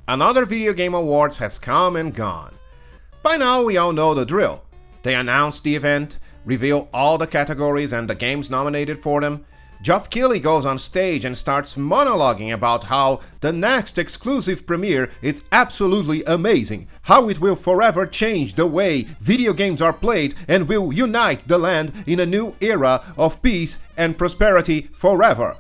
Another Video Game Awards has come and gone. By now we all know the drill. They announce the event, reveal all the categories and the games nominated for them. Geoff Keighley goes on stage and starts monologuing about how the next exclusive premiere is absolutely amazing, how it will forever change the way video games are played and will unite the land in a new era of peace and prosperity forever.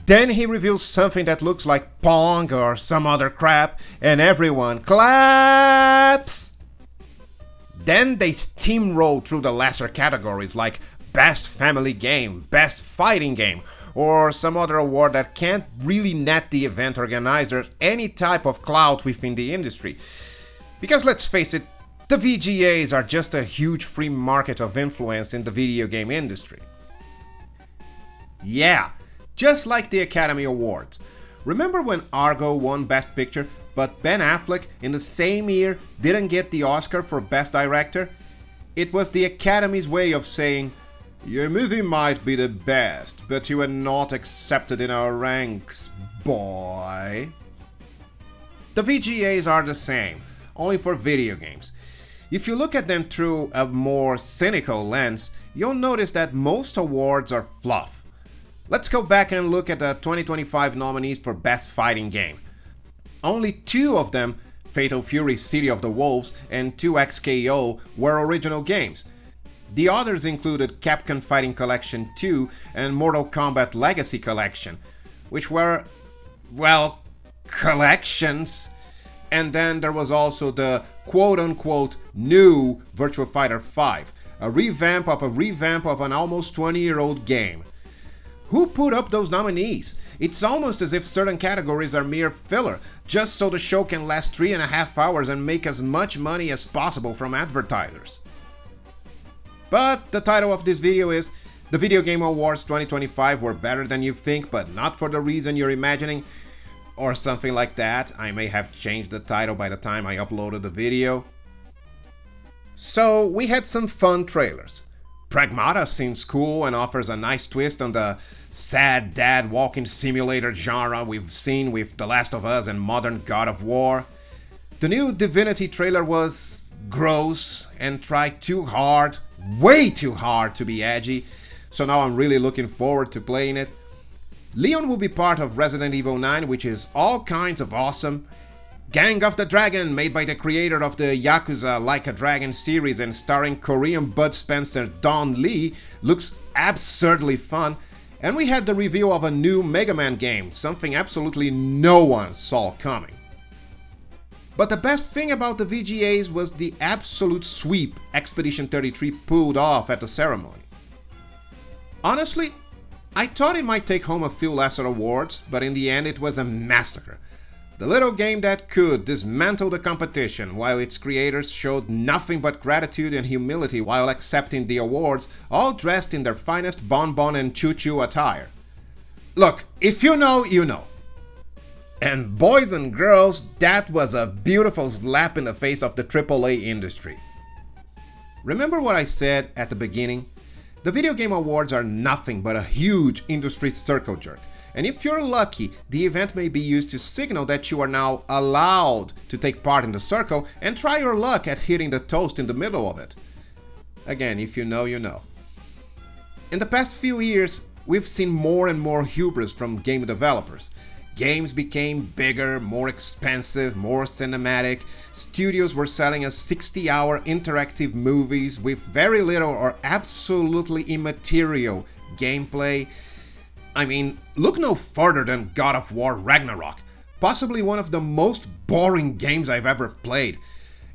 Then he reveals something that looks like Pong or some other crap, and everyone claps! Then they steamroll through the lesser categories like Best Family Game, Best Fighting Game, or some other award that can't really net the event organizers any type of clout within the industry. Because let's face it, the VGAs are just a huge free market of influence in the video game industry. Yeah, just like the Academy Awards. Remember when Argo won Best Picture, but Ben Affleck in the same year didn't get the Oscar for Best Director? It was the Academy's way of saying, "Your movie might be the best, but you are not accepted in our ranks, boy." The VGAs are the same, only for video games. If you look at them through a more cynical lens, you'll notice that most awards are fluff. Let's go back and look at the 2025 nominees for Best Fighting Game. Only 2 of them, Fatal Fury City of the Wolves and 2XKO, were original games. The others included Capcom Fighting Collection 2 and Mortal Kombat Legacy Collection, which were, well, collections. And then there was also the quote-unquote new Virtua Fighter 5, a revamp of an almost 20-year-old game. Who put up those nominees? It's almost as if certain categories are mere filler, just so the show can last 3.5 hours and make as much money as possible from advertisers. But the title of this video is The Video Game Awards 2025 were better than you think, but not for the reason you're imagining, or something like that. I may have changed the title by the time I uploaded the video. So we had some fun trailers. Pragmata seems cool and offers a nice twist on the sad dad walking simulator genre we've seen with The Last of Us and modern God of War. The new Divinity trailer was gross and tried too hard, way too hard to be edgy, so now I'm really looking forward to playing it. Leon will be part of Resident Evil 9, which is all kinds of awesome. Gang of the Dragon, made by the creator of the Yakuza Like a Dragon series and starring Korean Bud Spencer Don Lee, looks absurdly fun. And we had the reveal of a new Mega Man game, something absolutely no one saw coming. But the best thing about the VGAs was the absolute sweep Expedition 33 pulled off at the ceremony. Honestly, I thought it might take home a few lesser awards, but in the end it was a massacre. The little game that could dismantle the competition, while its creators showed nothing but gratitude and humility while accepting the awards, all dressed in their finest bonbon and choo-choo attire. Look, if you know, you know. And boys and girls, that was a beautiful slap in the face of the AAA industry. Remember what I said at the beginning? The Video Game Awards are nothing but a huge industry circle jerk. And if you're lucky, the event may be used to signal that you are now allowed to take part in the circle and try your luck at hitting the toast in the middle of it. Again, if you know, you know. In the past few years, we've seen more and more hubris from game developers. Games became bigger, more expensive, more cinematic. Studios were selling us 60-hour interactive movies with very little or absolutely immaterial gameplay. I mean, look no further than God of War Ragnarok, possibly one of the most boring games I've ever played.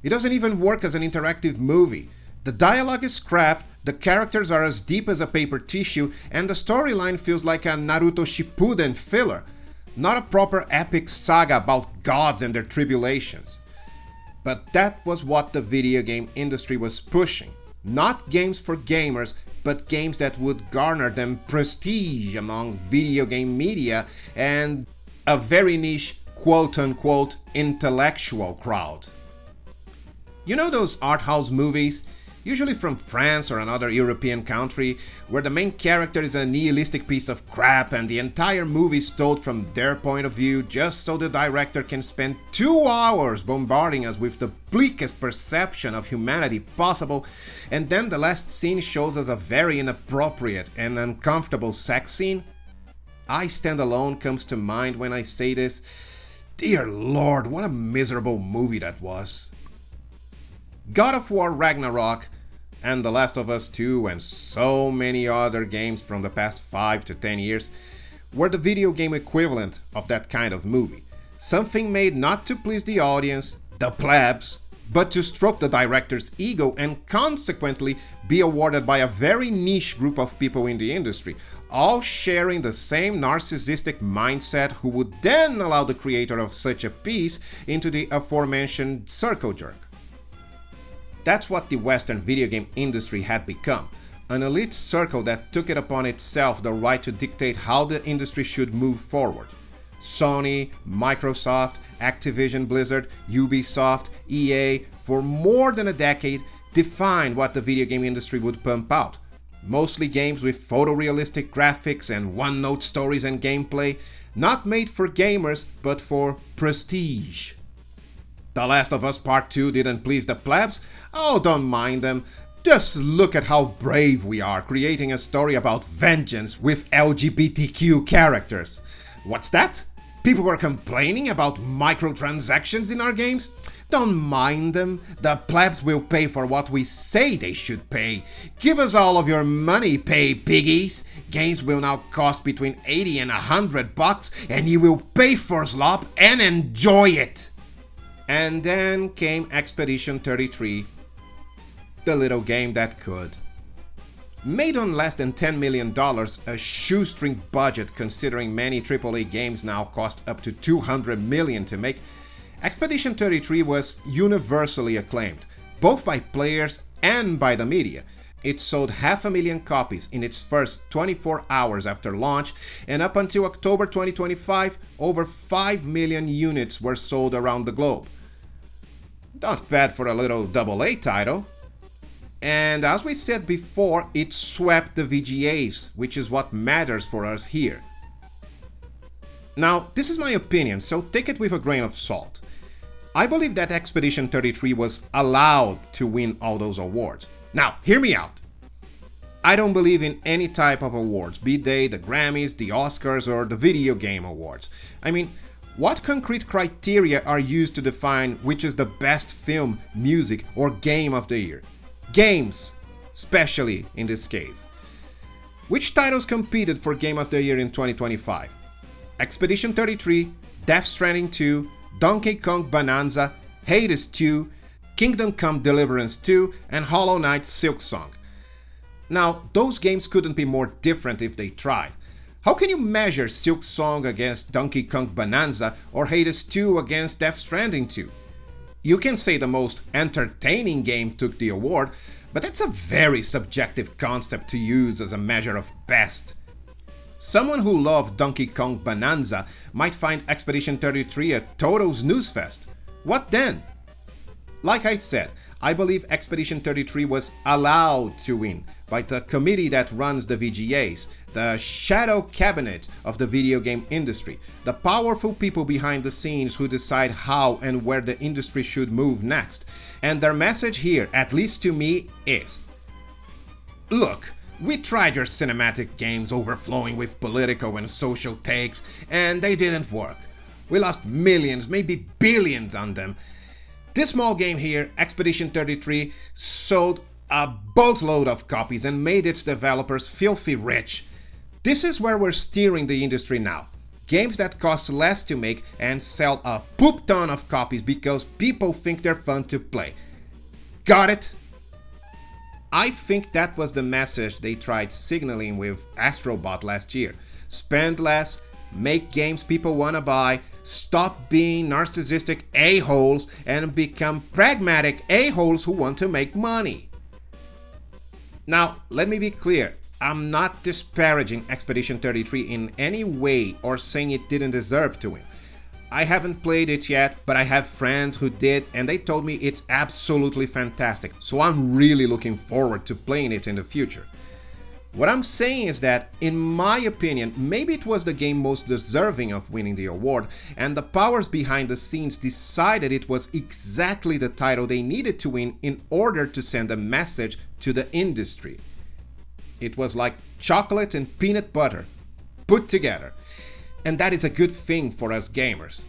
It doesn't even work as an interactive movie. The dialogue is crap, the characters are as deep as a paper tissue, and the storyline feels like a Naruto Shippuden filler, not a proper epic saga about gods and their tribulations. But that was what the video game industry was pushing. Not games for gamers, but games that would garner them prestige among video game media and a very niche quote-unquote intellectual crowd. You know those art house movies? usually from France or another European country, where the main character is a nihilistic piece of crap and the entire movie is told from their point of view just so the director can spend 2 hours bombarding us with the bleakest perception of humanity possible, and then the last scene shows us a very inappropriate and uncomfortable sex scene? I Stand Alone comes to mind when I say this. Dear Lord, what a miserable movie that was. God of War Ragnarok and The Last of Us 2 and so many other games from the past 5 to 10 years were the video game equivalent of that kind of movie. Something made not to please the audience, the plebs, but to stroke the director's ego and consequently be awarded by a very niche group of people in the industry, all sharing the same narcissistic mindset who would then allow the creator of such a piece into the aforementioned circle jerk. That's what the Western video game industry had become, an elite circle that took it upon itself the right to dictate how the industry should move forward. Sony, Microsoft, Activision Blizzard, Ubisoft, EA, for more than a decade, defined what the video game industry would pump out. Mostly games with photorealistic graphics and one-note stories and gameplay, not made for gamers, but for prestige. The Last of Us Part 2 didn't please the plebs? Oh, don't mind them. Just look at how brave we are creating a story about vengeance with LGBTQ characters. What's that? People were complaining about microtransactions in our games? Don't mind them. The plebs will pay for what we say they should pay. Give us all of your money, pay piggies. Games will now cost between 80 and $100 and you will pay for slop and enjoy it. And then came Expedition 33, the little game that could. Made on less than $10 million, a shoestring budget considering many AAA games now cost up to $200 million to make, Expedition 33 was universally acclaimed, both by players and by the media. It sold 500,000 copies in its first 24 hours after launch, and up until October 2025, over 5 million units were sold around the globe. Not bad for a little AA title. And as we said before, it swept the VGAs, which is what matters for us here. Now, this is my opinion, so take it with a grain of salt. I believe that Expedition 33 was allowed to win all those awards. Now, hear me out. I don't believe in any type of awards, be they the Grammys, the Oscars, or the video game awards. I mean, what concrete criteria are used to define which is the best film, music, or game of the year? Games, especially in this case. Which titles competed for Game of the Year in 2025? Expedition 33, Death Stranding 2, Donkey Kong Bonanza, Hades 2, Kingdom Come Deliverance 2, and Hollow Knight Silksong. Now, those games couldn't be more different if they tried. How can you measure Silksong against Donkey Kong Bonanza or Hades 2 against Death Stranding 2? You can say the most entertaining game took the award, but that's a very subjective concept to use as a measure of best. Someone who loved Donkey Kong Bonanza might find Expedition 33 a total snooze fest. What then? Like I said, I believe Expedition 33 was allowed to win by the committee that runs the VGAs, the shadow cabinet of the video game industry, the powerful people behind the scenes who decide how and where the industry should move next. And their message here, at least to me, is: look, we tried your cinematic games overflowing with political and social takes, and they didn't work. We lost millions, maybe billions on them. This small game here, Expedition 33, sold a boatload of copies and made its developers filthy rich. This is where we're steering the industry now. Games that cost less to make and sell a poop ton of copies because people think they're fun to play. Got it? I think that was the message they tried signaling with Astrobot last year. Spend less, make games people wanna buy, stop being narcissistic a-holes and become pragmatic a-holes who want to make money. Now, let me be clear. I'm not disparaging Expedition 33 in any way or saying it didn't deserve to win. I haven't played it yet, but I have friends who did and they told me it's absolutely fantastic, so I'm really looking forward to playing it in the future. What I'm saying is that, in my opinion, maybe it was the game most deserving of winning the award, and the powers behind the scenes decided it was exactly the title they needed to win in order to send a message to the industry. It was like chocolate and peanut butter put together, and that is a good thing for us gamers.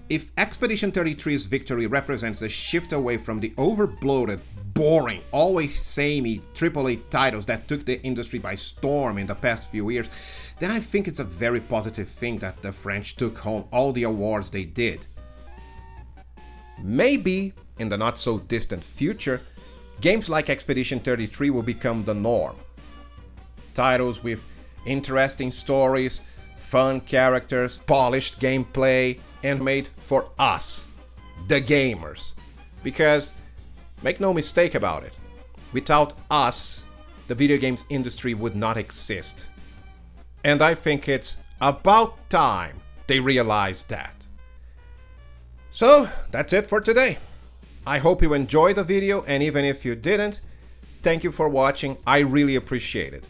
If Expedition 33's victory represents a shift away from the overbloated, boring, always samey AAA titles that took the industry by storm in the past few years, then I think it's a very positive thing that the French took home all the awards they did. Maybe, in the not so distant future, games like Expedition 33 will become the norm. Titles with interesting stories, fun characters, polished gameplay, and made for us, the gamers. Because, make no mistake about it, without us, the video games industry would not exist. And I think it's about time they realized that. So, that's it for today. I hope you enjoyed the video, and even if you didn't, thank you for watching, I really appreciate it.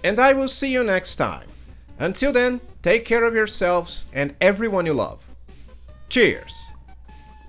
And I will see you next time. Until then, take care of yourselves and everyone you love. Cheers!